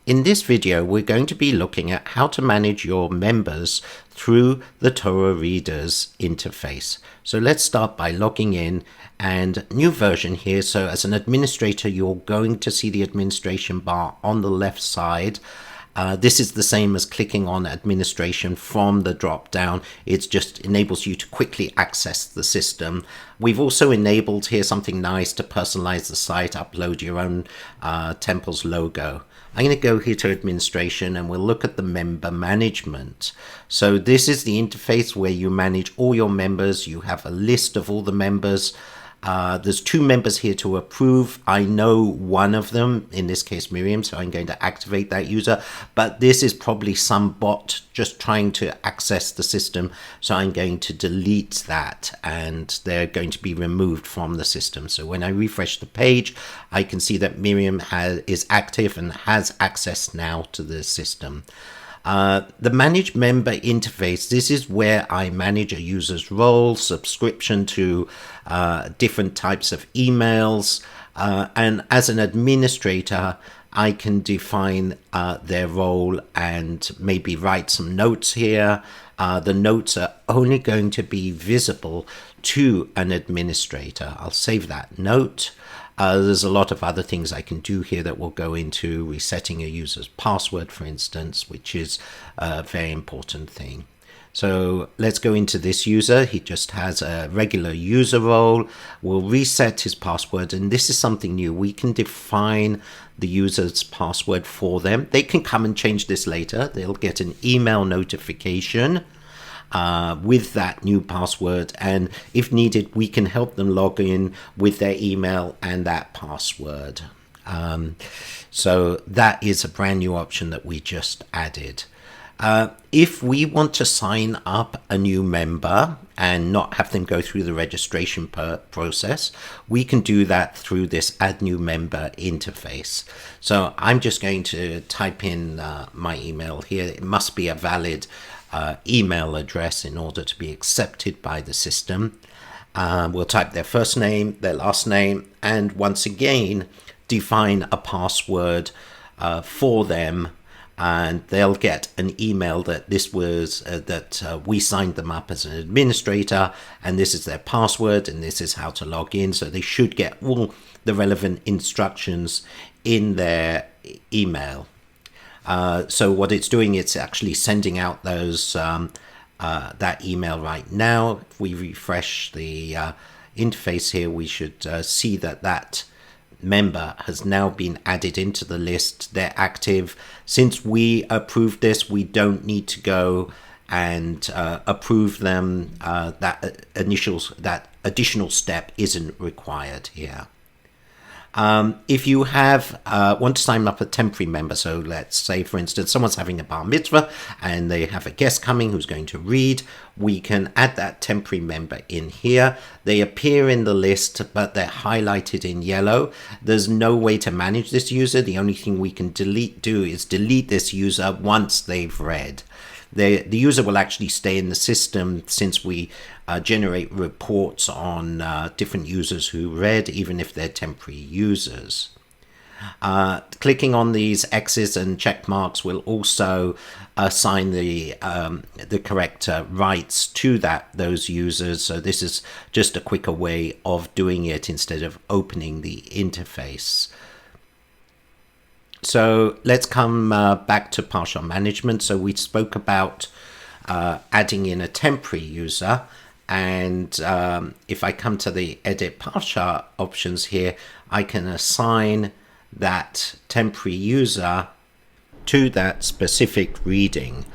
In this video, we're going to be looking at how to manage your members through the Torah Readers interface. So let's start by logging in, and new version here. So as an administrator, you're going to see the administration bar on the left side. This is the same as clicking on administration from the drop down. It just enables you to quickly access the system. We've also enabled here something nice to personalize the site, upload your own temple's logo. I'm going to go here to administration and we'll look at the member management. So this is the interface where you manage all your members. You have a list of all the members. There's two members here to approve. I know one of them, in this case Miriam, so I'm going to activate that user, but this is probably some bot just trying to access the system, so I'm going to delete that and they're going to be removed from the system. So when I refresh the page, I can see that Miriam is active and has access now to the system. The Manage Member interface, this is where I manage a user's role, subscription to different types of emails, and as an administrator, I can define their role and maybe write some notes here. The notes are only going to be visible to an administrator. I'll save that note. There's a lot of other things I can do here that will go into resetting a user's password, for instance, which is a very important thing. So let's go into this user. He just has a regular user role. We'll reset his password, and this is something new. We can define the user's password for them. They can come and change this later. They'll get an email notification with that new password, and if needed we can help them log in with their email and that password. So that is a brand new option that we just added. If we want to sign up a new member and not have them go through the registration process, we can do that through this Add New Member interface. So I'm just going to type in my email here. It must be a valid email address in order to be accepted by the system. We'll type their first name, their last name, and once again define a password for them, and they'll get an email that this was we signed them up as an administrator, and this is their password and this is how to log in. So they should get all the relevant instructions in their email. So what it's doing, it's actually sending out those that email right now. If we refresh the interface here, we should see that that member has now been added into the list. They're active. Since we approved this, we don't need to go and approve them. That additional step isn't required here. If you have want to sign up a temporary member, so let's say for instance someone's having a bar mitzvah and they have a guest coming who's going to read, we can add that temporary member in here. They appear in the list but they're highlighted in yellow. There's no way to manage this user. The only thing we can do is delete this user once they've read. The user will actually stay in the system since we generate reports on different users who read, even if they're temporary users. Clicking on these X's and check marks will also assign the correct rights to those users. So this is just a quicker way of doing it instead of opening the interface. So let's come back to partial management. So we spoke about adding in a temporary user, and if I come to the edit partial options here, I can assign that temporary user to that specific reading.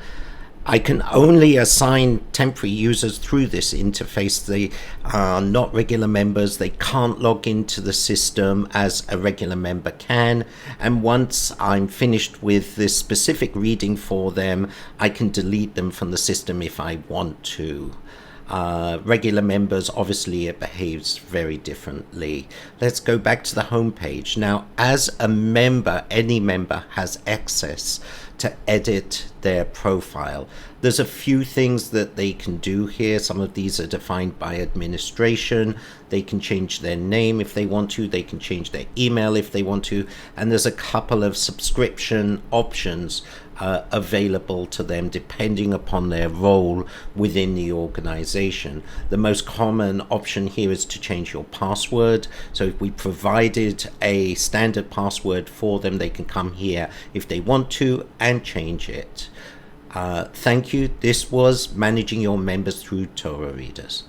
I can only assign temporary users through this interface. They are not regular members. They can't log into the system as a regular member can. And once I'm finished with this specific reading for them, I can delete them from the system if I want to. Regular members, obviously it behaves very differently. Let's go back to the home page. Now, as a member, any member has access to edit their profile. There's a few things that they can do here. Some of these are defined by administration. They can change their name if they want to. They can change their email if they want to. And there's a couple of subscription options available to them depending upon their role within the organization. The most common option here is to change your password. So if we provided a standard password for them, they can come here if they want to and change it. Thank you. This was Managing Your Members through Torah Readers.